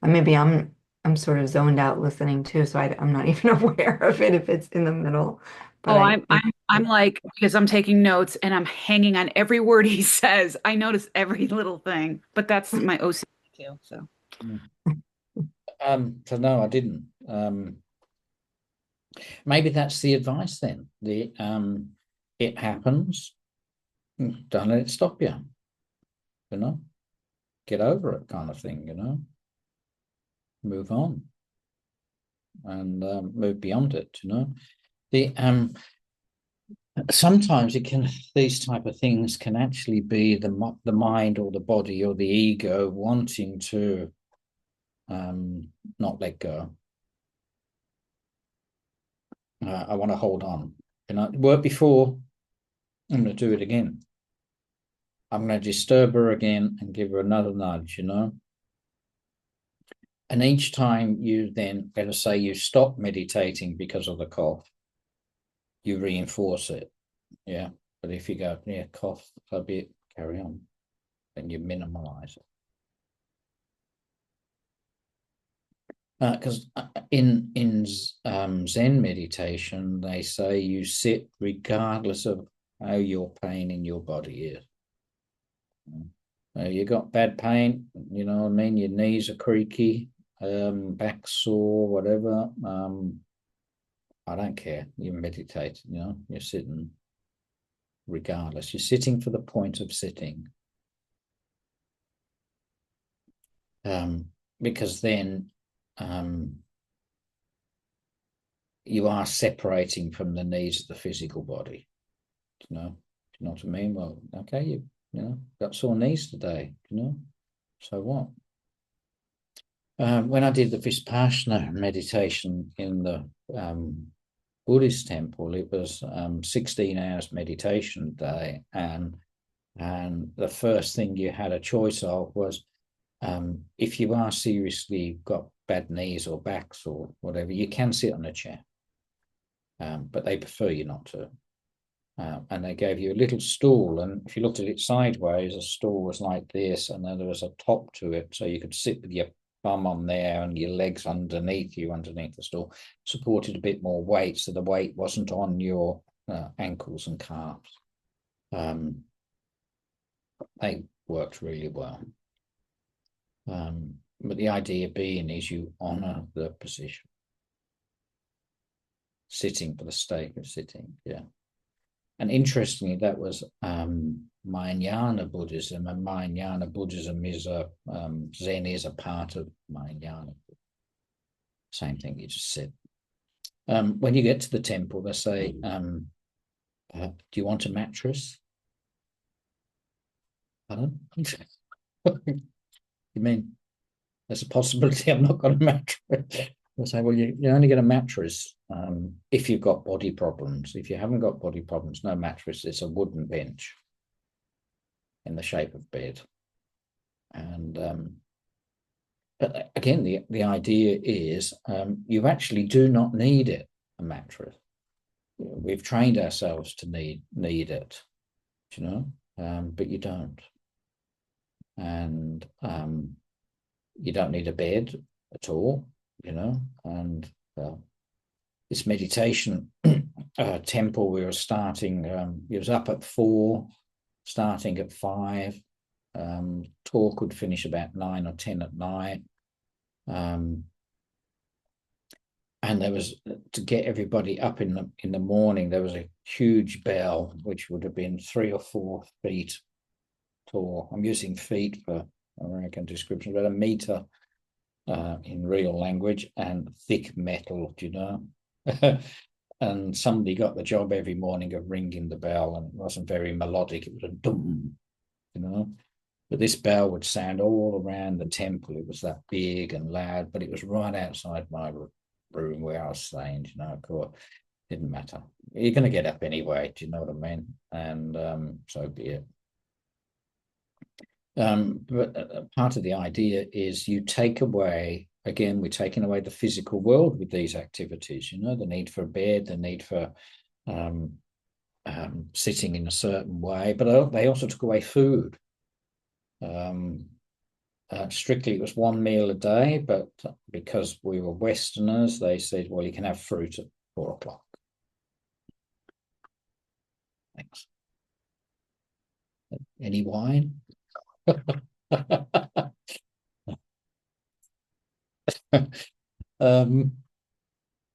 maybe I'm sort of zoned out listening too, so I'm not even aware of it if it's in the middle. But I'm like, because I'm taking notes and I'm hanging on every word he says. I notice every little thing, but that's my OCD too. So So no, I didn't. Maybe that's the advice then. It happens. Don't let it stop you. Get over it, kind of thing. Move on and move beyond it. The sometimes these type of things can actually be the mind or the body or the ego wanting to not let go. I want to hold on. It worked before. I'm going to do it again. I'm going to disturb her again and give her another nudge. And each time you then, let us say, you stop meditating because of the cough, you reinforce it. Yeah. But if you go, yeah, cough a bit, carry on, then you minimize it. Because in Zen meditation, they say you sit regardless of how your pain in your body is. You got bad pain, you know what I mean? Your knees are creaky, back sore, whatever. I don't care. You meditate, you're sitting regardless. You're sitting for the point of sitting. Because then you are separating from the needs of the physical body. Do you know what I mean? Well, okay, you got sore knees today, so what? When I did the Vipassana meditation in the Buddhist temple, it was 16 hours meditation a day, and the first thing you had a choice of was if you are seriously got bad knees or backs or whatever, you can sit on a chair, but they prefer you not to. And they gave you a little stool, and if you looked at it sideways, a stool was like this, and then there was a top to it, so you could sit with your bum on there and your legs underneath the stool, supported a bit more weight, so the weight wasn't on your ankles and calves. They worked really well. But the idea being is you honor the position. Sitting for the sake of sitting, yeah. And interestingly, that was Mahayana Buddhism, and Mahayana Buddhism is Zen is a part of Mahayana. Same thing you just said. When you get to the temple, they say, do you want a mattress? Pardon? You mean there's a possibility I'm not got a mattress? They'll say, well, you only get a mattress if you've got body problems. If you haven't got body problems, no mattress. It's a wooden bench in the shape of bed. And but again, the idea is you actually do not need it, a mattress. We've trained ourselves to need it, you know, but you don't. And you don't need a bed at all, you know. And this meditation temple we were starting, it was up at 4, starting at 5. Talk would finish about 9 or 10 at night. And there was, to get everybody up in the morning, there was a huge bell which would have been 3 or 4 feet tall. I'm using feet for American description, about a meter in real language, and thick metal, you know. And somebody got the job every morning of ringing the bell, and it wasn't very melodic. It was a dum, you know. But this bell would sound all around the temple. It was that big and loud, but it was right outside my room where I was staying, you know. Of course, it didn't matter. You're going to get up anyway, do you know what I mean? And so be it. But part of the idea is you take away, again, we're taking away the physical world with these activities, you know, the need for a bed, the need for sitting in a certain way, but they also took away food. Strictly, it was 1 meal a day, but because we were Westerners, they said, well, you can have fruit at 4 o'clock. Thanks. Any wine?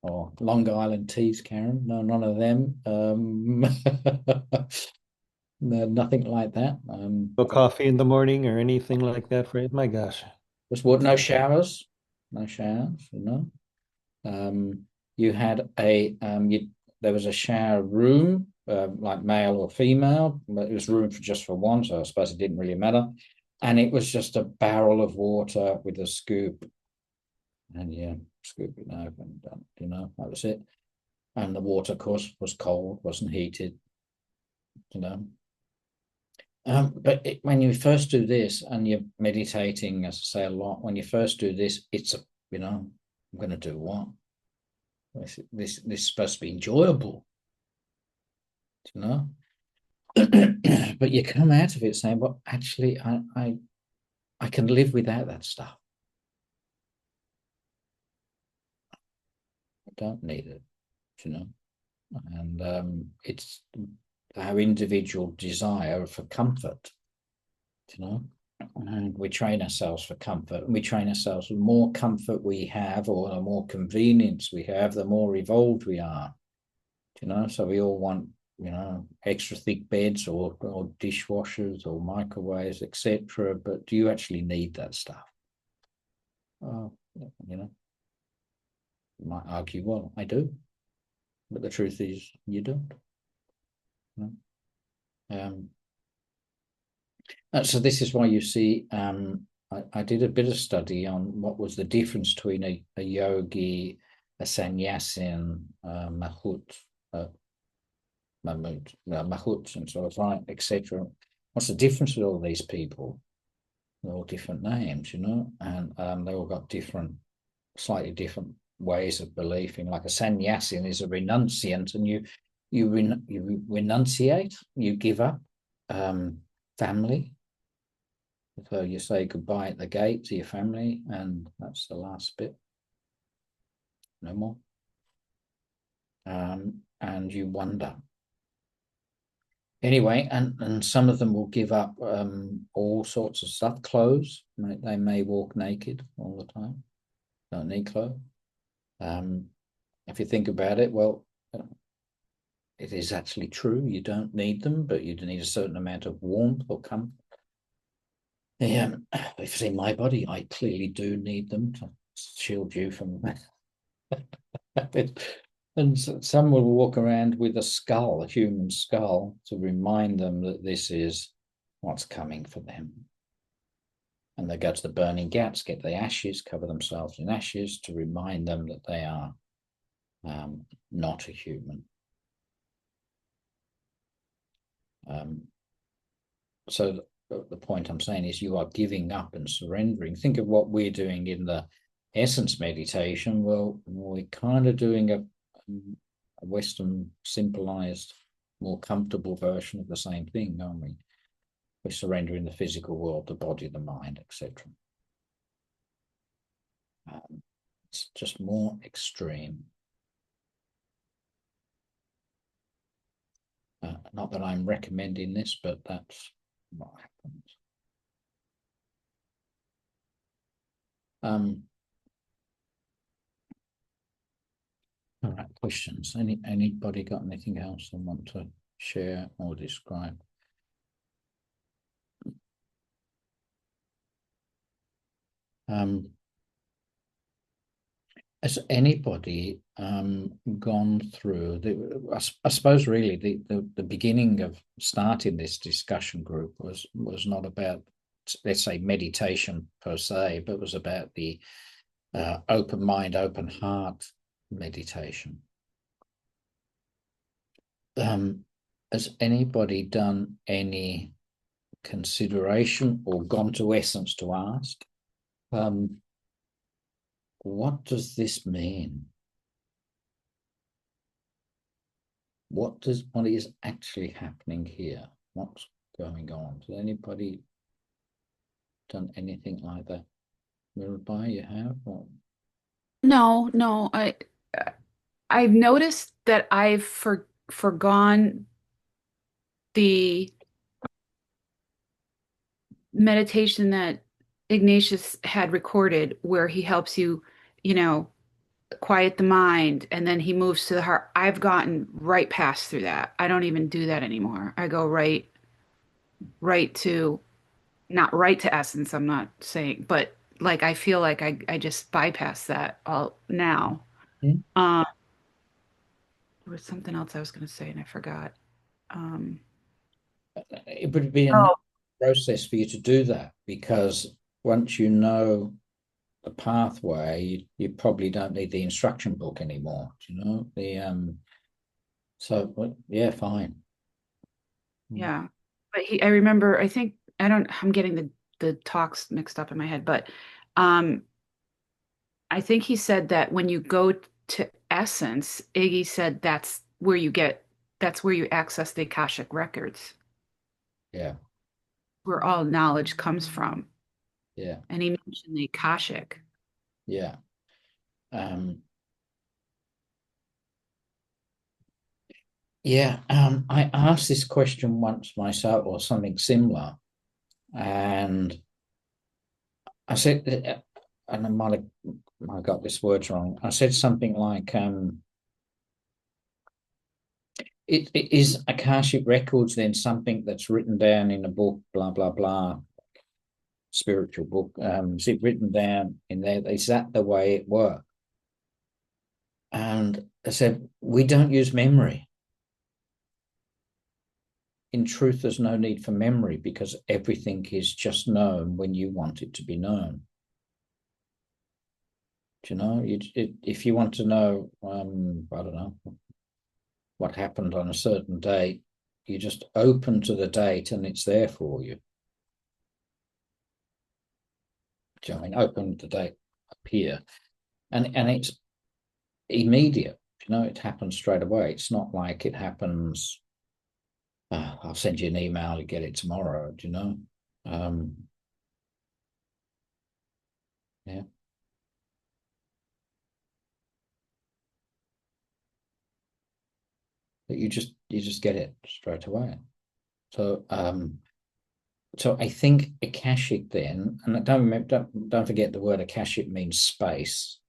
Or Long Island teas, Karen? No, none of them. No, nothing like that. No coffee in the morning or anything like that, Fred? My gosh. There's what? No showers. You know. You had there was a shower room, like male or female, but it was room just for one, so I suppose it didn't really matter. And it was just a barrel of water with a scoop, and yeah, scoop it over and done. You know, that was it. And the water, of course, was cold, wasn't heated. You know. But when you first do this, and you're meditating, as I say a lot, when you first do this, it's you know, I'm going to do what? This is supposed to be enjoyable, you know. But you come out of it saying, well, actually, I can live without that stuff. I don't need it, you know. And it's our individual desire for comfort, you know. And we train ourselves for comfort, and we train ourselves. The more comfort we have, or the more convenience we have, the more evolved we are, you know. So we all want, you know, extra thick beds or dishwashers or microwaves, etc. But do you actually need that stuff? You know, you might argue, well, I do, but the truth is you don't. You know? So this is why you see, I did a bit of study on what was the difference between a yogi, a sannyasin, mahut, mahut, and sort of like, etc. What's the difference with all these people? They're all different names, you know, and they all got slightly different ways of believing. Like a sannyasin is a renunciant, and you renunciate, you give up family. So you say goodbye at the gate to your family, and that's the last bit. No more. And you wander. Anyway, and some of them will give up all sorts of stuff. Clothes. They may walk naked all the time. Don't need clothes. If you think about it, well, it is actually true. You don't need them, but you need a certain amount of warmth or comfort. Yeah, if you see my body, I clearly do need them to shield you from it. And some will walk around with a skull, a human skull, to remind them that this is what's coming for them. And they go to the burning ghats, get the ashes, cover themselves in ashes to remind them that they are not a human. So the point I'm saying is you are giving up and surrendering. Think of what we're doing in the essence meditation. Well, we're kind of doing a Western simplified, more comfortable version of the same thing, aren't we? We're surrendering the physical world, the body, the mind, etc. It's just more extreme. Not that I'm recommending this, but that's what happens. All right, questions. Anybody got anything else they want to share or describe? Has anybody gone through I suppose really the beginning of starting this discussion group was not about, let's say, meditation per se, but was about the open mind, open heart meditation. Has anybody done any consideration or gone to essence to ask, what does this mean? What is actually happening here? What's going on? Has anybody done anything like that? Mirabai, you have? Or? No. I've noticed that I've forgone the meditation that Ignatius had recorded, where he helps you, quiet the mind, and then he moves to the heart. I've gotten right past through that. I don't even do that anymore. I go right to, not right to essence, I'm not saying, but like I feel like I just bypass that all now. There was something else I was going to say and I forgot. It would be a Oh, process for you to do that, because once you know the pathway, you probably don't need the instruction book anymore. So yeah, fine. yeah. But I remember, I'm getting the talks mixed up in my head, but I think he said that when you go to essence, Iggy said that's where you access the Akashic records, Yeah, where all knowledge comes from. yeah, And he mentioned the Akashic. yeah. I asked this question once myself, or something similar, and I said, and I might have got this words wrong. I said something like, it is Akashic records then something that's written down in a book, blah blah blah, spiritual book? Is it written down in there? Is that the way it works? And I said, we don't use memory. In truth, there's no need for memory, because everything is just known when you want it to be known. Do you know? If you want to know, I don't know, what happened on a certain date, you just open to the date and it's there for you. Do you know what I mean? Open the date up here, and it's immediate. You know, it happens straight away. It's not like it happens. I'll send you an email, you get it tomorrow. Do you know? Yeah. But you just get it straight away. So so I think Akashic then, and don't forget the word Akashic means space.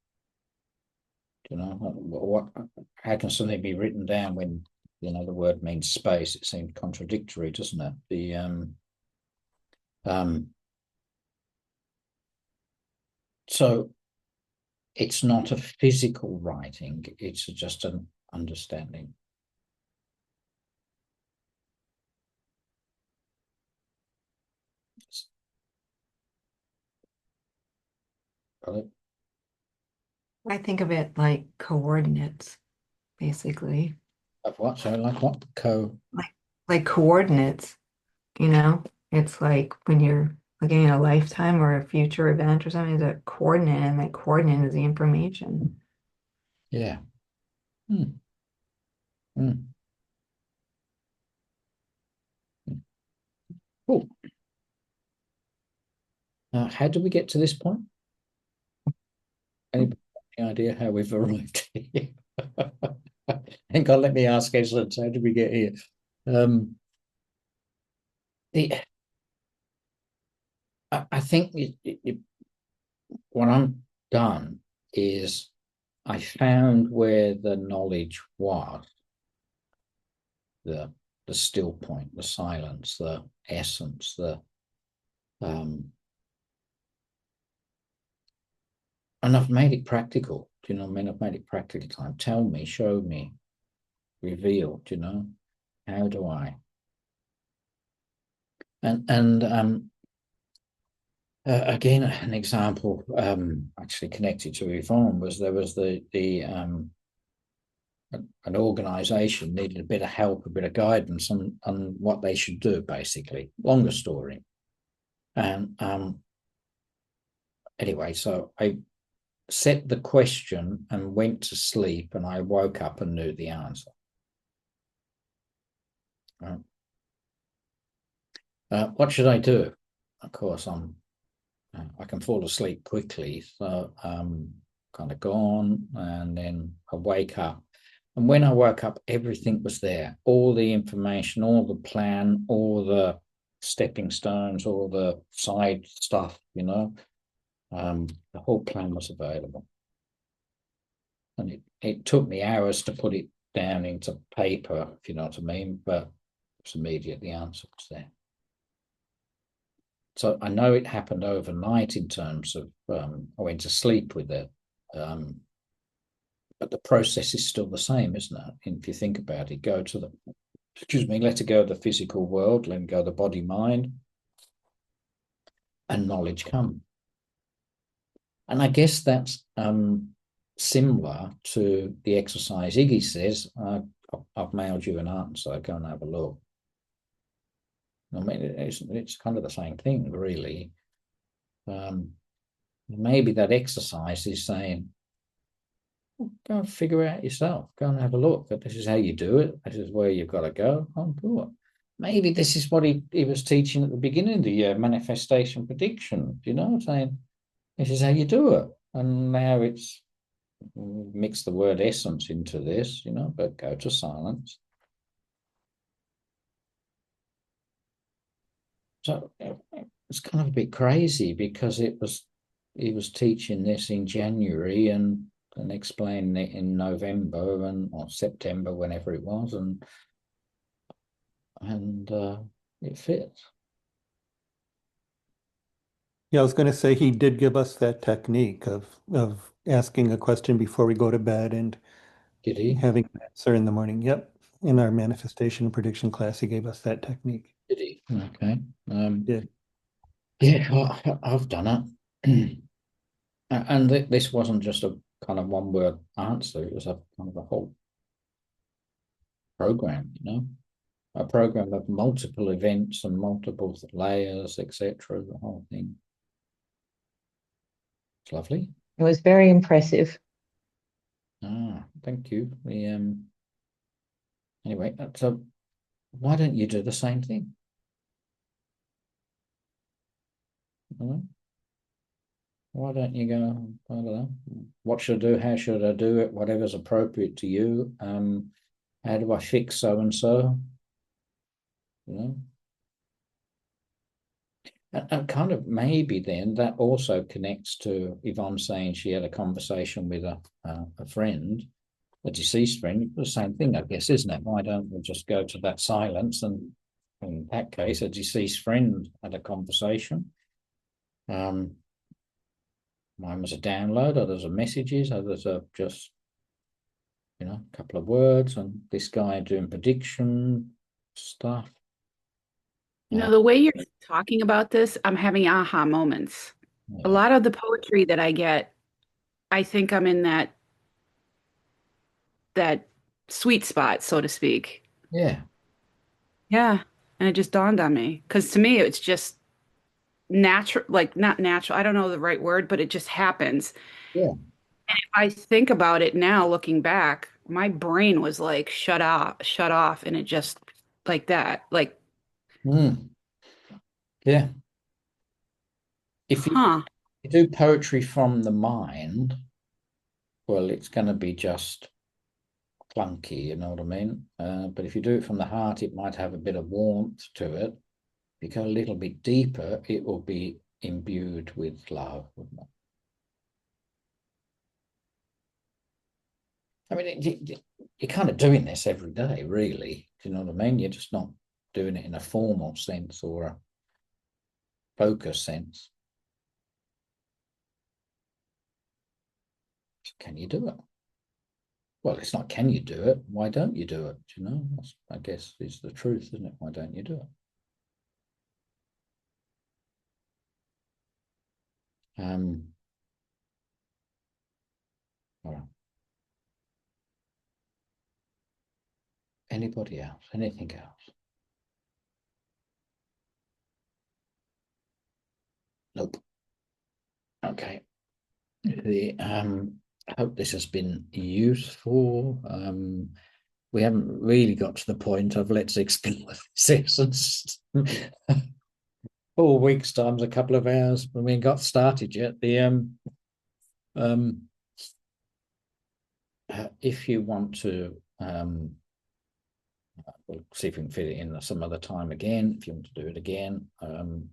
You know what? How can something be written down when the word means space? It seems contradictory, doesn't it? So it's not a physical writing; it's just an understanding. Got it? I think of it like coordinates, basically. Of what? So like what? Like coordinates, you know? It's like when you're looking at a lifetime or a future event or something, there's a coordinate, and that coordinate is the information. Yeah. Hmm. Hmm. Cool. How did we get to this point? Any idea how we've arrived here? Hang on, let me ask Excellence, how did we get here? I think what I'm done is I found where the knowledge was, the still point, the silence, the essence, and I've made it practical. Do you know what I mean? I've made it practical time. Tell me, show me, reveal, do you know? How do I? And again, an example actually connected to Yvonne was there was an organization needed a bit of help, a bit of guidance on what they should do, basically. Longer story. And anyway, so I set the question and went to sleep, and I woke up and knew the answer. What should I do? Of course, I can fall asleep quickly, so kind of gone, and then I wake up. And when I woke up, everything was there. All the information, all the plan, all the stepping stones, all the side stuff, you know. The whole plan was available. And it took me hours to put it down into paper, if you know what I mean, but it was immediate, the answer was there. So I know it happened overnight in terms of I went to sleep with it. But the process is still the same, isn't it? And if you think about it, let it go of the physical world, let go of the body, mind, and knowledge come. And I guess that's similar to the exercise Iggy says. I've mailed you an answer, go and have a look. I mean, it's kind of the same thing, really. Maybe that exercise is saying, go and figure out yourself. Go and have a look. This is how you do it. This is where you've got to go. Oh, good. Maybe this is what he was teaching at the beginning of the year, manifestation prediction, you know, saying this is how you do it. And now it's mix the word essence into this, you know, but go to silence. So it's kind of a bit crazy because he was teaching this in January and explaining it in November or September, whenever it was, and it fits. Yeah, I was going to say he did give us that technique of asking a question before we go to bed and Did he? having an answer in the morning. Yep. In our manifestation and prediction class, he gave us that technique. Did he? Okay. Yeah. Yeah, I've done it. And this wasn't just a kind of one word answer, it was a kind of a whole program, you know, a program of multiple events and multiple layers, etc. The whole thing. It's lovely. It was very impressive. Thank you. Anyway, so why don't you do the same thing? Why don't you go, I don't know, what should I do? How should I do it? Whatever's appropriate to you. How do I fix so and so? You know? And kind of maybe then that also connects to Yvonne saying she had a conversation with a friend, a deceased friend. The same thing, I guess, isn't it? Why don't we just go to that silence? And in that case, a deceased friend had a conversation. Mine was a download, others are messages, others are just, you know, a couple of words, and this guy doing prediction stuff. You know, the way you're talking about this, I'm having aha moments. A lot of the poetry that I get, I think I'm in that sweet spot, so to speak. Yeah. Yeah. And it just dawned on me. Because to me, it's just natural, like not natural. I don't know the right word, but it just happens. Yeah. I think about it now, looking back, my brain was like shut off, and it just like that. Like, Mm. Yeah. If you huh. do poetry from the mind, well, it's going to be just clunky, you know what I mean? But if you do it from the heart, it might have a bit of warmth to it. If you go a little bit deeper, it will be imbued with love, wouldn't it? I mean, you're kind of doing this every day, really. Do you know what I mean? You're just not doing it in a formal sense or a focus sense. Can you do it? Well, it's not can you do it? Why don't you do it? Do you know? That's, I guess, is the truth, isn't it? Why don't you do it? All right. Anybody else? Anything else? Nope. Okay. I hope this has been useful. We haven't really got to the point of let's explore this. 4 weeks times a couple of hours when we got started yet. If you want to, we'll see if we can fit it in some other time again. If you want to do it again, and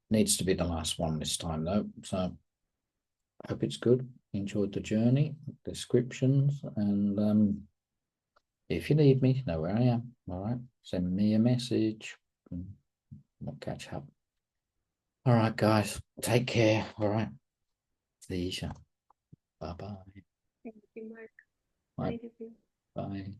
needs to be the last one this time though. So I hope it's good. Enjoyed the journey, descriptions, and if you need me, you know where I am. All right, send me a message. We'll catch up. All right, guys, take care. All right, see you. Bye bye. Thank you, Mark. Bye. Bye.